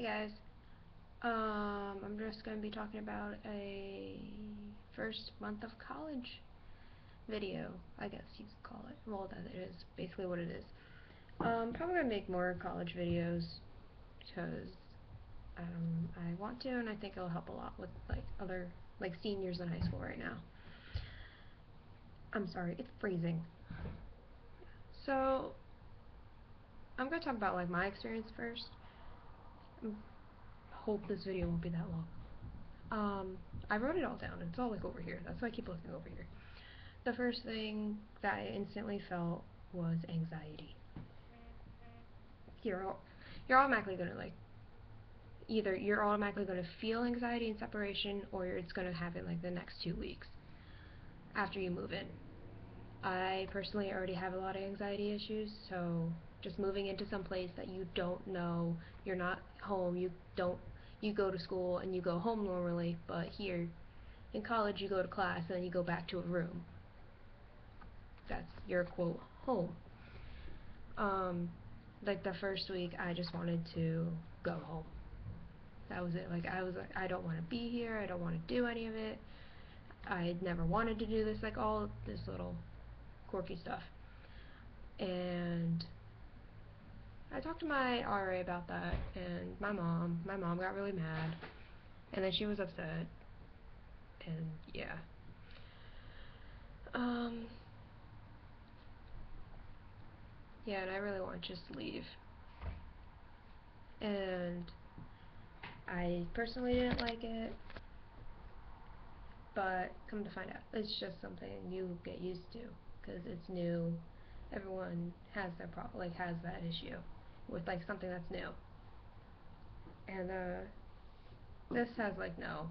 Hey guys, I'm just going to be talking about a first month of college video, I guess you could call it. Well, that is basically what it is. Probably going to make more college videos because I want to, and I think it'll help a lot with other seniors in high school right now. I'm sorry, it's freezing. So I'm going to talk about my experience first. I hope this video won't be that long. I wrote it all down. It's all over here. That's why I keep looking over here. The first thing that I instantly felt was anxiety. You're you're automatically gonna either you're automatically gonna feel anxiety in separation, or it's gonna happen the next 2 weeks after you move in. I personally already have a lot of anxiety issues, so just moving into some place that you don't know, you're not home, you go to school and you go home normally, but here in college you go to class and then you go back to a room. That's your quote home. The first week I just wanted to go home. That was it. I was I don't want to be here, I don't want to do any of it. I never wanted to do this, all this little quirky stuff. And I talked to my RA about that, and my mom got really mad, and then she was upset, and yeah. Yeah, and I really want to just leave. And I personally didn't like it, but come to find out, it's just something you get used to, because it's new. Everyone has their has that issue with something that's new. And this has no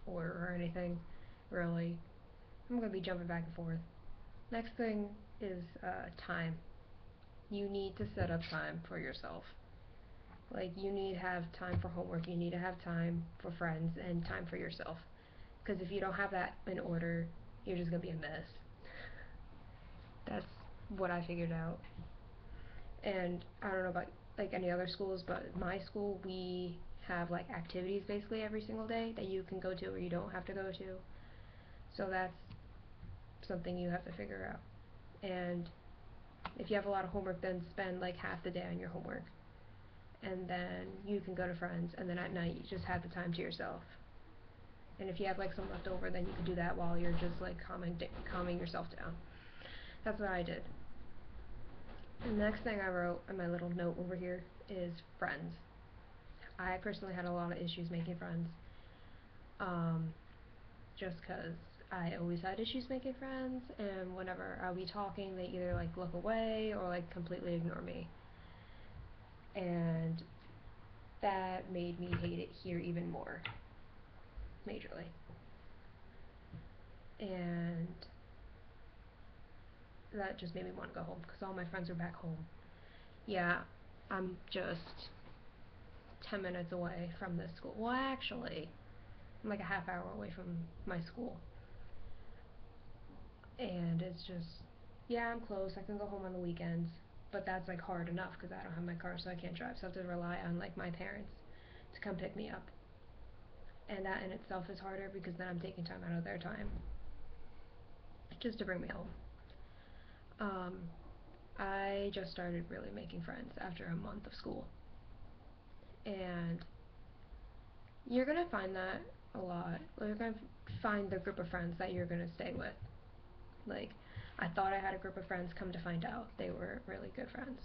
order or anything, really. I'm gonna be jumping back and forth. Next thing is time. You need to set up time for yourself. You need to have time for homework, you need to have time for friends, and time for yourself. Because if you don't have that in order, you're just gonna be a mess. That's what I figured out. And I don't know about any other schools, but my school, we have activities basically every single day that you can go to or you don't have to go to. So that's something you have to figure out. And if you have a lot of homework, then spend half the day on your homework, and then you can go to friends, and then at night you just have the time to yourself. And if you have some left over, then you can do that while you're just calming yourself down. That's what I did. The next thing I wrote on my little note over here is friends. I personally had a lot of issues making friends, just because I always had issues making friends, and whenever I'll be talking, they either look away or completely ignore me. And that made me hate it here even more, majorly. And that just made me want to go home, because all my friends are back home. Yeah, I'm just 10 minutes away from this school. Well, actually, I'm a half hour away from my school. And it's just, yeah, I'm close. I can go home on the weekends, but that's hard enough because I don't have my car, so I can't drive. So I have to rely on my parents to come pick me up. And that in itself is harder, because then I'm taking time out of their time just to bring me home. I just started really making friends after a month of school. And you're going to find that a lot. You're going to find the group of friends that you're going to stay with. I thought I had a group of friends, come to find out they were really good friends.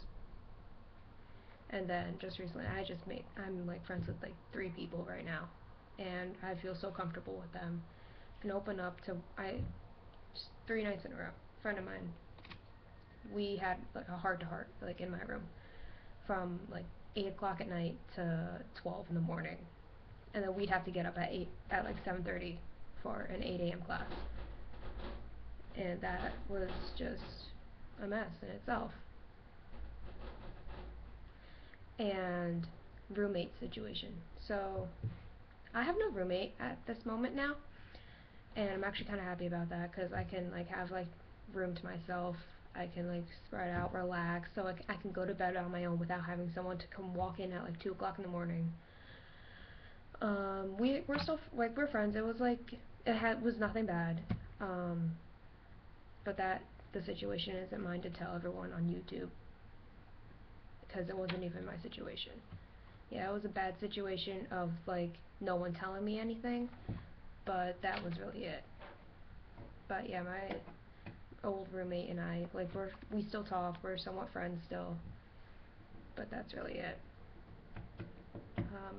And then just recently, I'm friends with 3 people right now. And I feel so comfortable with them. I can open up to, just 3 nights in a row, a friend of mine, we had a heart-to-heart, in my room, from 8 o'clock at night to 12 in the morning. And then we'd have to get up at 7:30 for an 8 a.m. class. And that was just a mess in itself. And roommate situation. So I have no roommate at this moment now, and I'm actually kind of happy about that, because I can have room to myself. I can like spread out, relax, so I can go to bed on my own without having someone to come walk in at like 2 o'clock in the morning. We're still like we're friends. It was like was nothing bad. Um, but that the situation isn't mine to tell everyone on YouTube because it wasn't even my situation. Yeah, it was a bad situation of like no one telling me anything, but that was really it. But yeah, my old roommate and I like we still talk. We're somewhat friends still, but that's really it.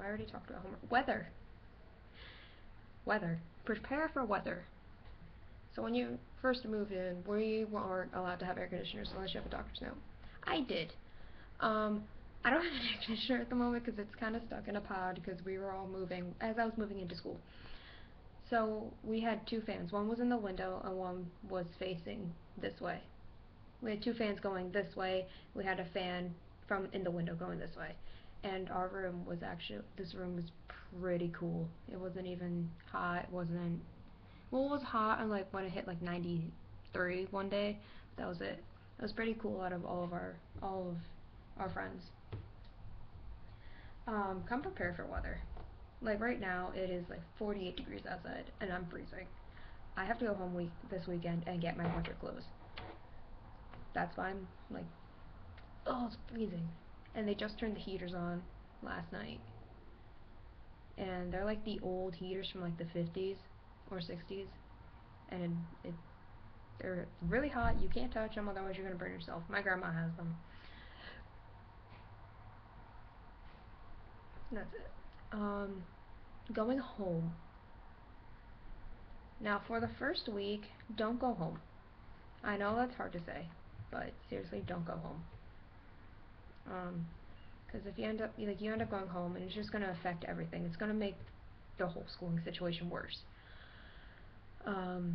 I already talked about homework. Weather. Prepare for weather. So when you first moved in, we weren't allowed to have air conditioners unless you have a doctor's note. I did. Um, I don't have an air conditioner at the moment because it's kind of stuck in a pod because we were all moving as I was moving into school. So we had two fans. One was in the window and one was facing this way. We had two fans going this way. We had a fan from in the window going this way. And our room was this room was pretty cool. It wasn't even hot. It wasn't, well, it was hot and like when it hit like 93 one day. That was it. It was pretty cool out of all of our friends. Come prepared for weather. Like right now, it is like 48 degrees outside, and I'm freezing. I have to go home this weekend and get my winter clothes. That's why I'm like, oh, it's freezing. And they just turned the heaters on last night, and they're like the old heaters from like the 50s or 60s, and they're really hot. You can't touch them, otherwise you're gonna burn yourself. My grandma has them. That's it. Going home. Now, for the first week, don't go home. I know that's hard to say, but seriously, don't go home. Because if you end up going home, and it's just gonna affect everything. It's gonna make the whole schooling situation worse. Because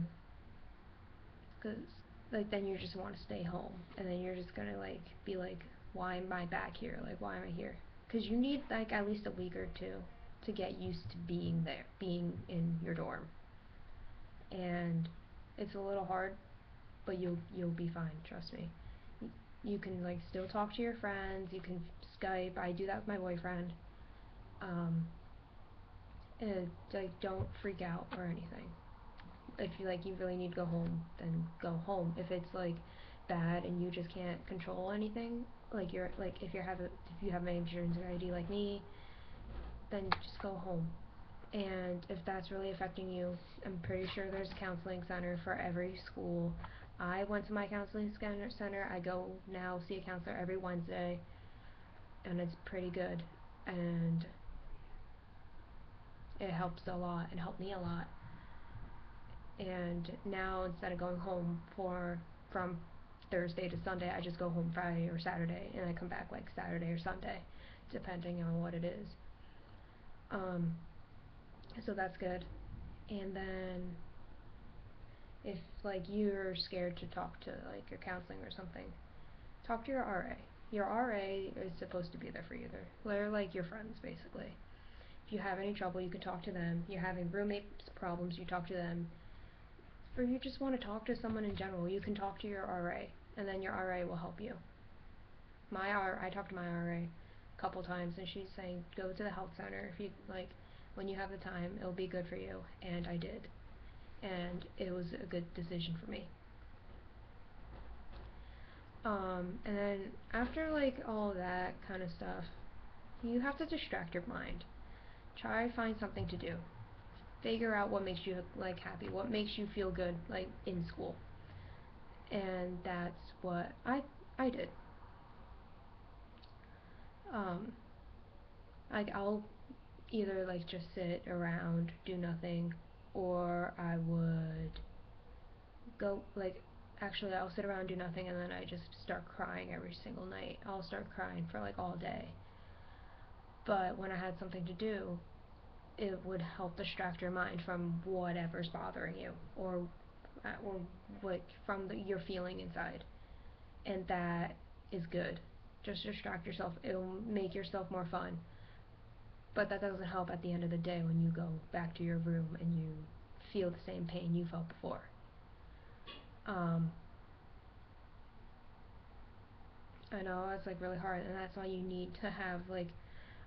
like then you just want to stay home, and then you're just gonna like be like, why am I back here? Like, why am I here? Because you need like at least a week or two to get used to being there, being in your dorm, and it's a little hard, but you'll be fine. Trust me. You can like still talk to your friends. You can Skype. I do that with my boyfriend. Um, and like don't freak out or anything. If you really need to go home, then go home. If it's like bad and you just can't control anything, like you're like if you have major anxiety like me, then just go home. And if that's really affecting you, I'm pretty sure there's a counseling center for every school. I went to my counseling center. I go now see a counselor every Wednesday, and it's pretty good. And it helps a lot. It helped me a lot. And now instead of going home from Thursday to Sunday, I just go home Friday or Saturday, and I come back like Saturday or Sunday, depending on what it is. Um, so that's good. And then if like you're scared to talk to like your counseling or something, talk to your RA. Your RA is supposed to be there for you. They're like your friends basically. If you have any trouble, you can talk to them. You're having roommate problems, you talk to them. Or you just want to talk to someone in general, you can talk to your RA, and then your RA will help you. I talked to my RA a couple times, and she's saying go to the health center if you like. When you have the time, it'll be good for you, and I did, and it was a good decision for me. And then after like all that kind of stuff, you have to distract your mind. Try find something to do. Figure out what makes you like happy, what makes you feel good like in school. And that's what I did. Um, like I'll either like just sit around, do nothing, or I would go like actually I'll sit around, do nothing, and then I just start crying every single night. I'll start crying for like all day. But when I had something to do, it would help distract your mind from whatever's bothering you, or what from your feeling inside, and that is good. Just distract yourself. It'll make yourself more fun. But that doesn't help at the end of the day when you go back to your room and you feel the same pain you felt before. Um, I know, it's like really hard, and that's why you need to have like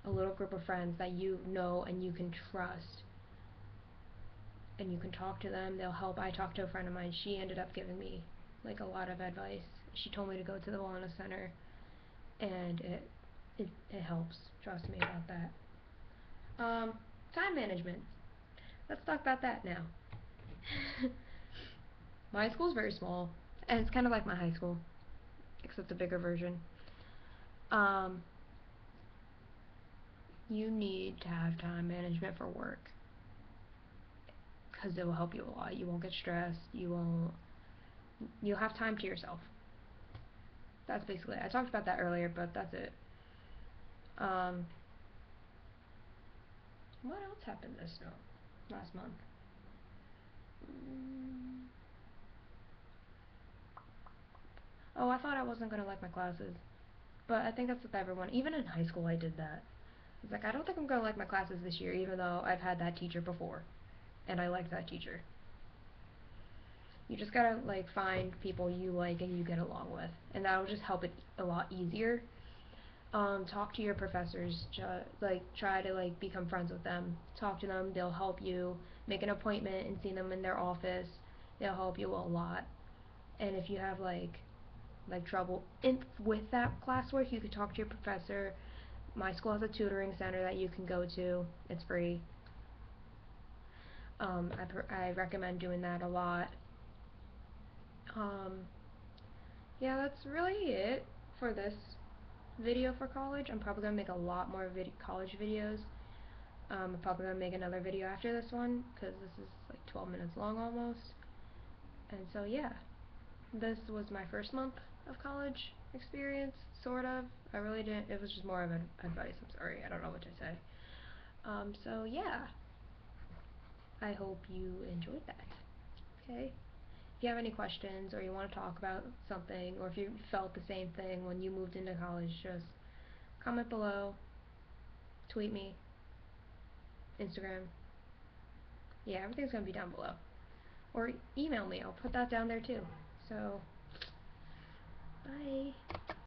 a little group of friends that you know and you can trust, and you can talk to them. They'll help. I talked to a friend of mine. She ended up giving me like a lot of advice. She told me to go to the wellness center, and it helps. Trust me about that. Time management. Let's talk about that now. My school's very small, and it's kind of like my high school, except a bigger version. Um, you need to have time management for work, because it will help you a lot. You won't get stressed. You'll have time to yourself. That's basically it. I talked about that earlier, but that's it. Um, what else happened last month? Mm. Oh, I thought I wasn't gonna like my classes, but I think that's with everyone. Even in high school, I did that. It's like I don't think I'm gonna like my classes this year, even though I've had that teacher before, and I liked that teacher. You just gotta like find people you like and you get along with, and that'll just help it a lot easier. Talk to your professors, like try to like become friends with them. Talk to them, they'll help you. Make an appointment and see them in their office. They'll help you a lot. And if you have like trouble with that classwork, you could talk to your professor. My school has a tutoring center that you can go to. It's free. I recommend doing that a lot. Um, yeah, that's really it for this video for college. I'm probably gonna make a lot more college videos. I'm probably gonna make another video after this one because this is like 12 minutes long almost. And so yeah, this was my first month of college experience, sort of. I really didn't. It was just more of an advice. I'm sorry. I don't know what to say. So yeah, I hope you enjoyed that. Okay. If you have any questions or you want to talk about something, or if you felt the same thing when you moved into college, just comment below, tweet me, Instagram. Yeah, everything's gonna be down below. Or email me. I'll put that down there too. So, bye.